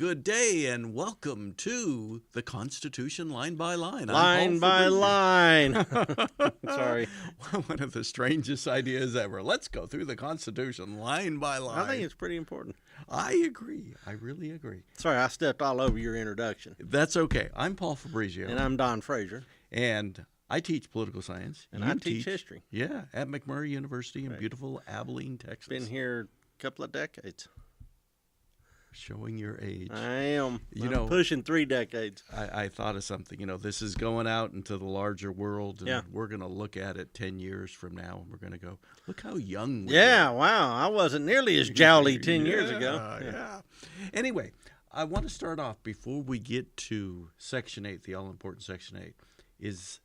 good day, and welcome to the Constitution Line by Line. Line by line. Sorry. One of the strangest ideas ever. Let's go through the Constitution line by line. I think it's pretty important. I agree. I really agree. Sorry, I stepped all over your introduction. That's okay. I'm Paul Fabrizio. And I'm Don Frazier. And I teach political science. And I teach history. Yeah, at McMurray University in beautiful Abilene, Texas. Been here a couple of decades. Showing your age. I am. I'm pushing 3 decades. I thought of something. This is going out into the larger world, and we're going to look at it 10 years from now, and we're going to go, look how young we are. Wow. I wasn't nearly as jowly 10 years ago. Yeah. Anyway, I want to start off before we get to Section 8, the all-important Section 8, is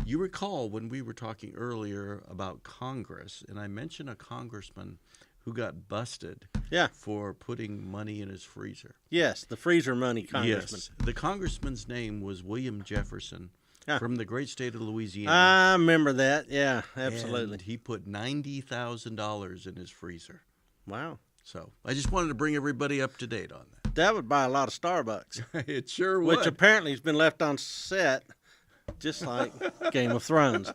you recall when we were talking earlier about Congress, and I mentioned a congressman who got busted for putting money in his freezer. Yes, the freezer money congressman. Yes, the congressman's name was William Jefferson from the great state of Louisiana. I remember that. Yeah, absolutely. And he put $90,000 in his freezer. Wow. So I just wanted to bring everybody up to date on that. That would buy a lot of Starbucks. It sure would. Which apparently has been left on set, just like Game of Thrones.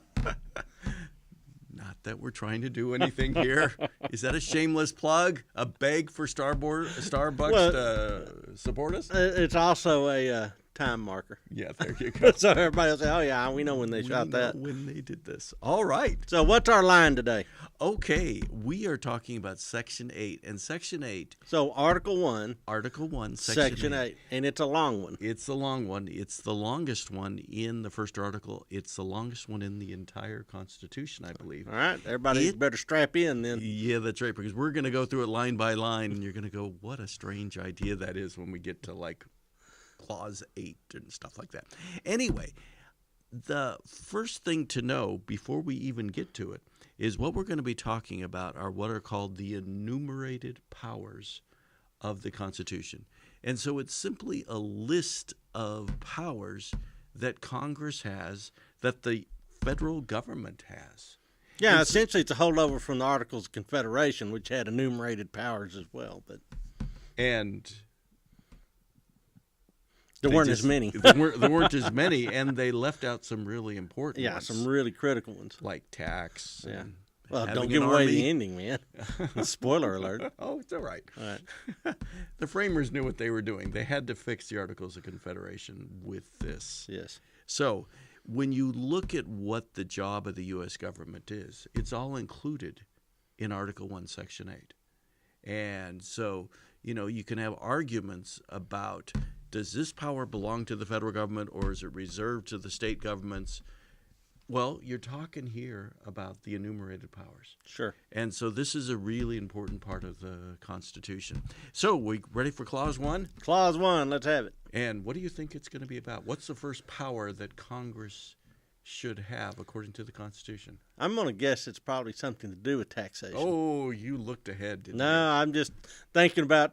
Not that we're trying to do anything here. Is that a shameless plug? A beg for Starbucks to support us? It's also a time marker. Yeah, there you go. So everybody will say, oh, yeah, we know when they shot that. When they did this. All right. So what's our line today? Okay, we are talking about Section 8. And Section 8. So Article 1. Article 1, Section 8. And it's a long one. It's a long one. It's the longest one in the first article. It's the longest one in the entire Constitution, I believe. All right. Everybody better strap in then. Yeah, that's right. Because we're going to go through it line by line. And you're going to go, what a strange idea that is when we get to like Clause 8 and stuff like that. Anyway, the first thing to know before we even get to it is what we're going to be talking about are what are called the enumerated powers of the Constitution. And so it's simply a list of powers that Congress has, that the federal government has. Yeah, essentially it's a holdover from the Articles of Confederation, which had enumerated powers as well. And there weren't as many. There weren't as many, and they left out some really important ones. Yeah, some really critical ones. Like tax. Yeah. And well, don't give away the ending, man. Spoiler alert. Oh, it's all right. All right. The framers knew what they were doing. They had to fix the Articles of Confederation with this. Yes. So when you look at what the job of the U.S. government is, it's all included in Article 1, Section 8. And so, you can have arguments about, does this power belong to the federal government or is it reserved to the state governments? Well, you're talking here about the enumerated powers. Sure. And so this is a really important part of the Constitution. So we ready for Clause 1? Clause 1, let's have it. And what do you think it's going to be about? What's the first power that Congress should have according to the Constitution? I'm going to guess it's probably something to do with taxation. Oh, you looked ahead, didn't you? No, I'm just thinking about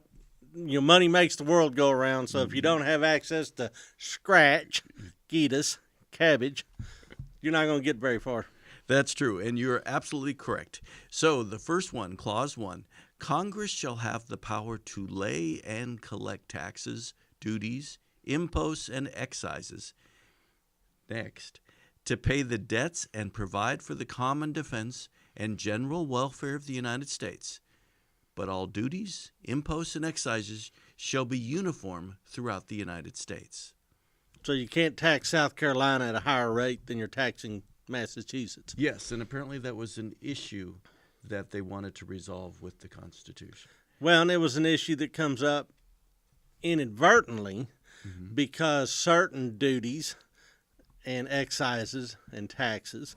money makes the world go around, so if you don't have access to scratch, geetus, cabbage, you're not going to get very far. That's true, and you're absolutely correct. So the first one, Clause 1, Congress shall have the power to lay and collect taxes, duties, imposts, and excises. Next, to pay the debts and provide for the common defense and general welfare of the United States. But all duties, imposts, and excises shall be uniform throughout the United States. So you can't tax South Carolina at a higher rate than you're taxing Massachusetts. Yes, and apparently that was an issue that they wanted to resolve with the Constitution. Well, and it was an issue that comes up inadvertently because certain duties and excises and taxes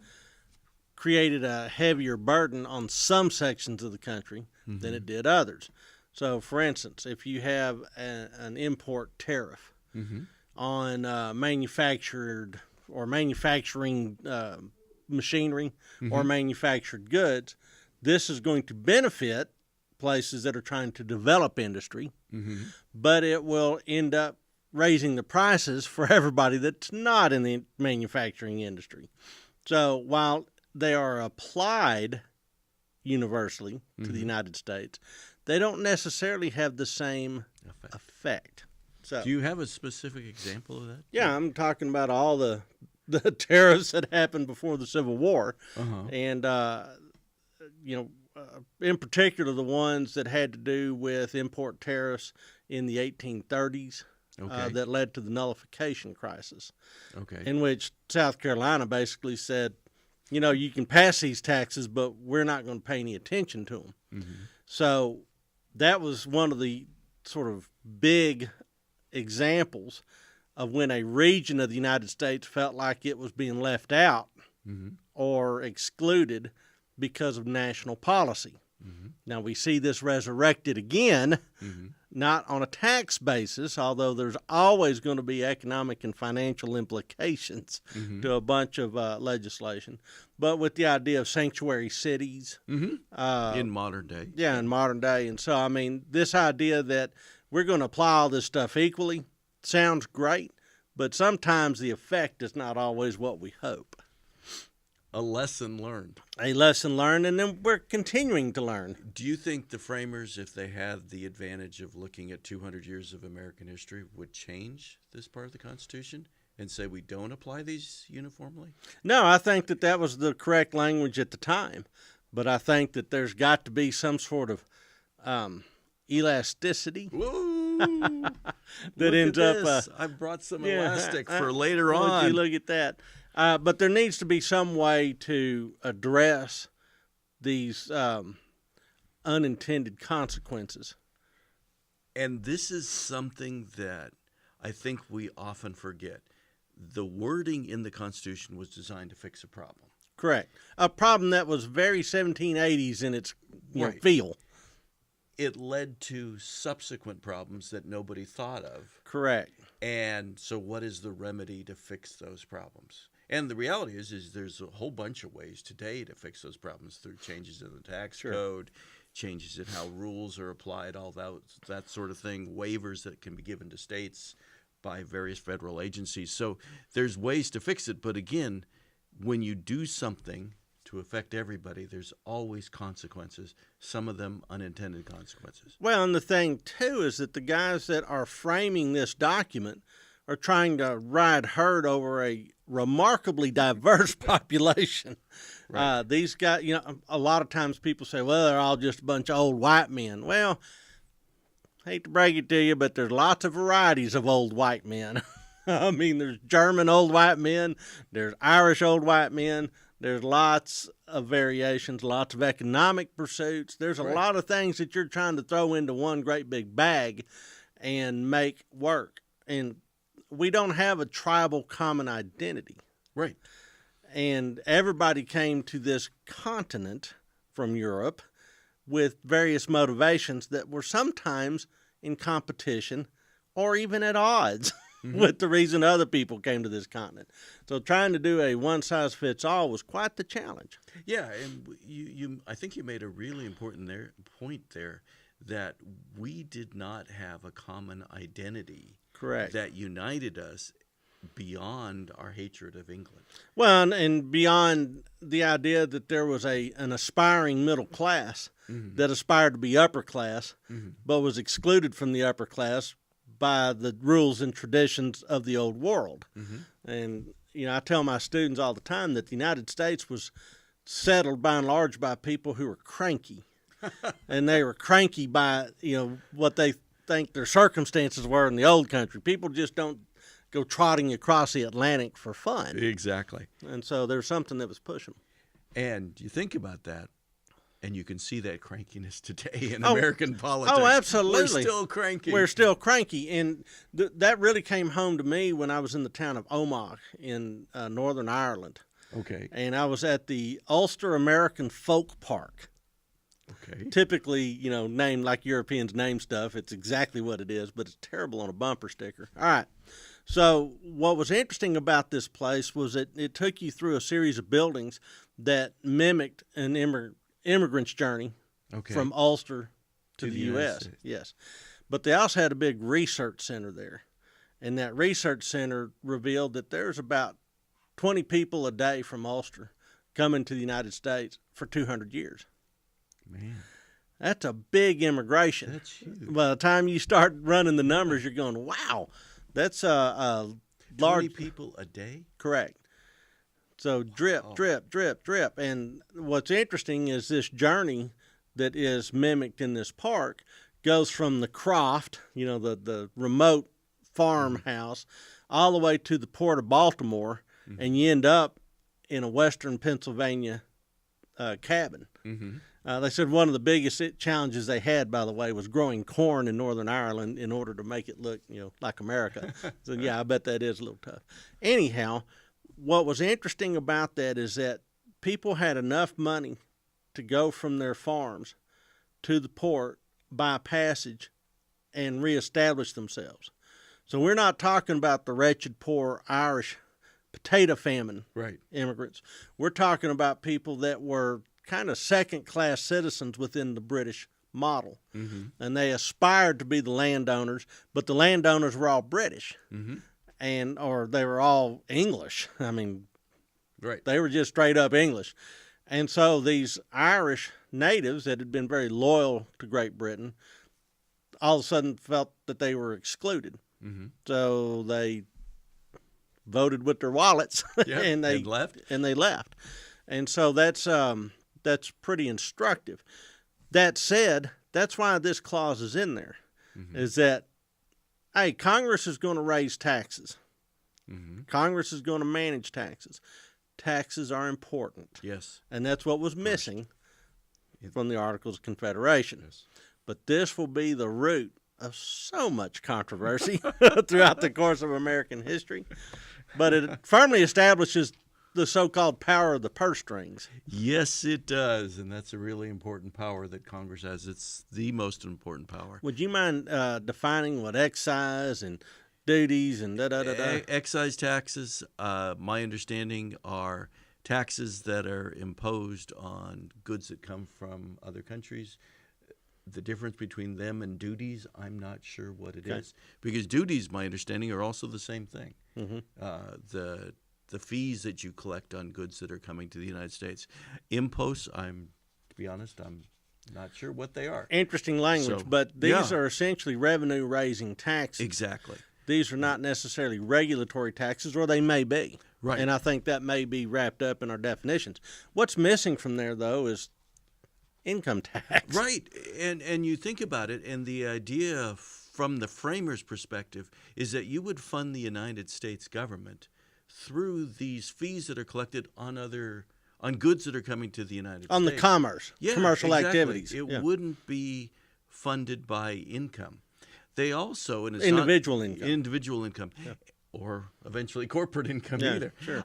created a heavier burden on some sections of the country than it did others. So, for instance, if you have an import tariff on manufactured or manufacturing machinery or manufactured goods, this is going to benefit places that are trying to develop industry, but it will end up raising the prices for everybody that's not in the manufacturing industry. So while they are applied universally to the United States, they don't necessarily have the same Effect. effect. So, Do you have a specific example of that? yeah, I'm talking about all the tariffs that happened before the Civil War, and in particular the ones that had to do with import tariffs in the 1830s. That led to the nullification crisis, in which South Carolina basically said, you can pass these taxes, but we're not going to pay any attention to them. Mm-hmm. So that was one of the sort of big examples of when a region of the United States felt like it was being left out or excluded because of national policy. Mm-hmm. Now we see this resurrected again, not on a tax basis, although there's always going to be economic and financial implications to a bunch of legislation, but with the idea of sanctuary cities. In modern day. Yeah, in modern day. And so, I mean, this idea that we're going to apply all this stuff equally sounds great, but sometimes the effect is not always what we hope. A lesson learned. A lesson learned, and then we're continuing to learn. Do you think the framers, if they had the advantage of looking at 200 years of American history, would change this part of the Constitution and say we don't apply these uniformly? No, I think that was the correct language at the time, but I think that there's got to be some sort of elasticity. Whoa! That ends up. I brought some elastic for later on. Would you look at that? But there needs to be some way to address these unintended consequences. And this is something that I think we often forget. The wording in the Constitution was designed to fix a problem. Correct. A problem that was very 1780s in its feel. It led to subsequent problems that nobody thought of. Correct. And so what is the remedy to fix those problems? And the reality is there's a whole bunch of ways today to fix those problems through changes in the tax code, changes in how rules are applied, all that sort of thing, waivers that can be given to states by various federal agencies. So there's ways to fix it. But again, when you do something to affect everybody, there's always consequences, some of them unintended consequences. Well, and the thing, too, is that the guys that are framing this document are trying to ride herd over a remarkably diverse population. Right. These guys, a lot of times people say, well, they're all just a bunch of old white men. Well, hate to break it to you, but there's lots of varieties of old white men. I mean, there's German old white men, there's Irish old white men, there's lots of variations, lots of economic pursuits. There's a lot of things that you're trying to throw into one great big bag and make work. And we don't have a tribal common identity. Right. And everybody came to this continent from Europe with various motivations that were sometimes in competition or even at odds with the reason other people came to this continent. So trying to do a one-size-fits-all was quite the challenge. Yeah, and I think you made a really important point there that we did not have a common identity. Correct. That united us beyond our hatred of England. Well, and beyond the idea that there was an aspiring middle class that aspired to be upper class, but was excluded from the upper class by the rules and traditions of the old world. And, I tell my students all the time that the United States was settled by and large by people who were cranky. And they were cranky by, what they think their circumstances were in the old country. People just don't go trotting across the Atlantic for fun. Exactly. And so there's something that was pushing. And you think about that, and you can see that crankiness today in American politics. Oh, absolutely. We're still cranky. We're still cranky. And that really came home to me when I was in the town of Omagh in Northern Ireland. Okay. And I was at the Ulster American Folk Park. Okay. Typically, named like Europeans name stuff. It's exactly what it is, but it's terrible on a bumper sticker. All right. So what was interesting about this place was that it took you through a series of buildings that mimicked an immigrant's journey from Ulster to the U.S. Yes. But they also had a big research center there. And that research center revealed that there's about 20 people a day from Ulster coming to the United States for 200 years. Man. That's a big immigration. That's huge. By the time you start running the numbers, you're going, wow, that's a 20 large people a day? Correct. So drip, Wow. drip, drip, drip. And what's interesting is this journey that is mimicked in this park goes from the croft, the remote farmhouse, all the way to the port of Baltimore, and you end up in a western Pennsylvania cabin. They said one of the biggest challenges they had, by the way, was growing corn in Northern Ireland in order to make it look, like America. So, yeah, I bet that is a little tough. Anyhow, what was interesting about that is that people had enough money to go from their farms to the port, buy passage, and reestablish themselves. So we're not talking about the wretched, poor Irish potato famine immigrants. We're talking about people that were kind of second-class citizens within the British model. And they aspired to be the landowners, but the landowners were all British. Or they were all English. I mean, they were just straight up English. And so these Irish natives that had been very loyal to Great Britain all of a sudden felt that they were excluded. So they voted with their wallets and they left. And so that's pretty instructive. That said, that's why this clause is in there, is that, hey, Congress is going to raise taxes. Congress is going to manage taxes. Taxes are important. Yes. And that's what was missing from the Articles of Confederation. But this will be the root of so much controversy throughout the course of American history. But it firmly establishes the so-called power of the purse strings. Yes, it does, and that's a really important power that Congress has. It's the most important power. Would you mind defining what excise and duties and da-da-da-da? Excise taxes, my understanding, are taxes that are imposed on goods that come from other countries. The difference between them and duties, I'm not sure what it is. Because duties, my understanding, are also the same thing. The fees that you collect on goods that are coming to the United States. Imposts, to be honest, I'm not sure what they are. Interesting language, but these are essentially revenue-raising taxes. Exactly. These are not necessarily regulatory taxes, or they may be. Right. And I think that may be wrapped up in our definitions. What's missing from there, though, is income tax. Right. And you think about it, and the idea from the framers' perspective is that you would fund the United States government through these fees that are collected on goods that are coming to the United States. On the commercial activities. It wouldn't be funded by income. They also, and it's individual income, or eventually corporate income either. Sure.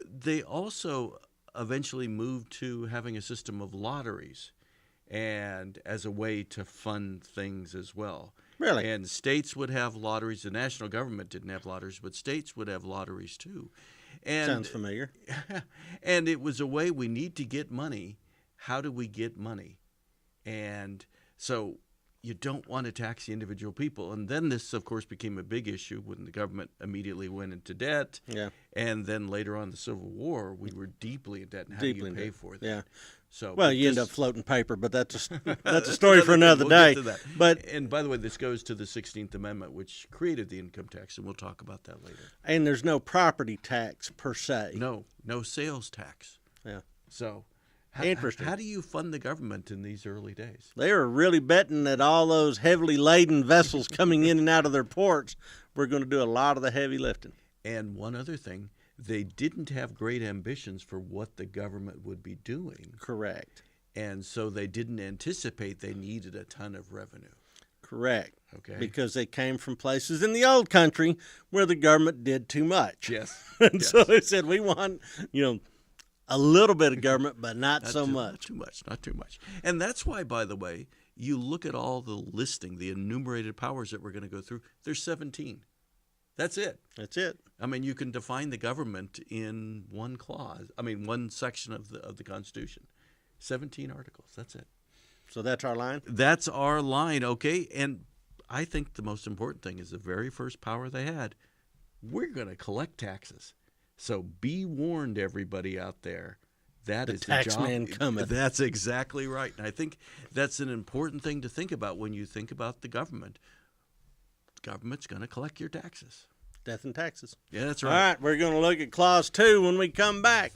They also eventually moved to having a system of lotteries, and as a way to fund things as well. Really? And states would have lotteries. The national government didn't have lotteries, but states would have lotteries too. And, sounds familiar. And it was a way, we need to get money. How do we get money? And so you don't want to tax the individual people. And then this, of course, became a big issue when the government immediately went into debt. Yeah. And then later on, the Civil War, we were deeply in debt. And how do you pay for that? Yeah. So, well, you end up floating paper, but that's a story for another day. Get to that. But and by the way, this goes to the 16th Amendment, which created the income tax, and we'll talk about that later. And there's no property tax per se. No sales tax. Yeah. So, interesting. How do you fund the government in these early days? They were really betting that all those heavily laden vessels coming in and out of their ports were going to do a lot of the heavy lifting. And one other thing, they didn't have great ambitions for what the government would be doing. Correct. And so they didn't anticipate they needed a ton of revenue. Correct. Okay. Because they came from places in the old country where the government did too much. Yes. And so they said, we want, a little bit of government, but not so much. Not too much. And that's why, by the way, you look at all the listing, the enumerated powers that we're going to go through, there's 17. That's it. That's it. I mean, you can define the government in one clause. I mean, one section of the Constitution. 17 articles. That's it. So that's our line? That's our line, okay? And I think the most important thing is the very first power they had, we're going to collect taxes. So be warned, everybody out there. That The is tax the job. man cometh. That's exactly right. And I think that's an important thing to think about when you think about the government. The government's going to collect your taxes. Death and taxes. Yeah, that's All right. right, we're going to look at Clause 2 when we come back.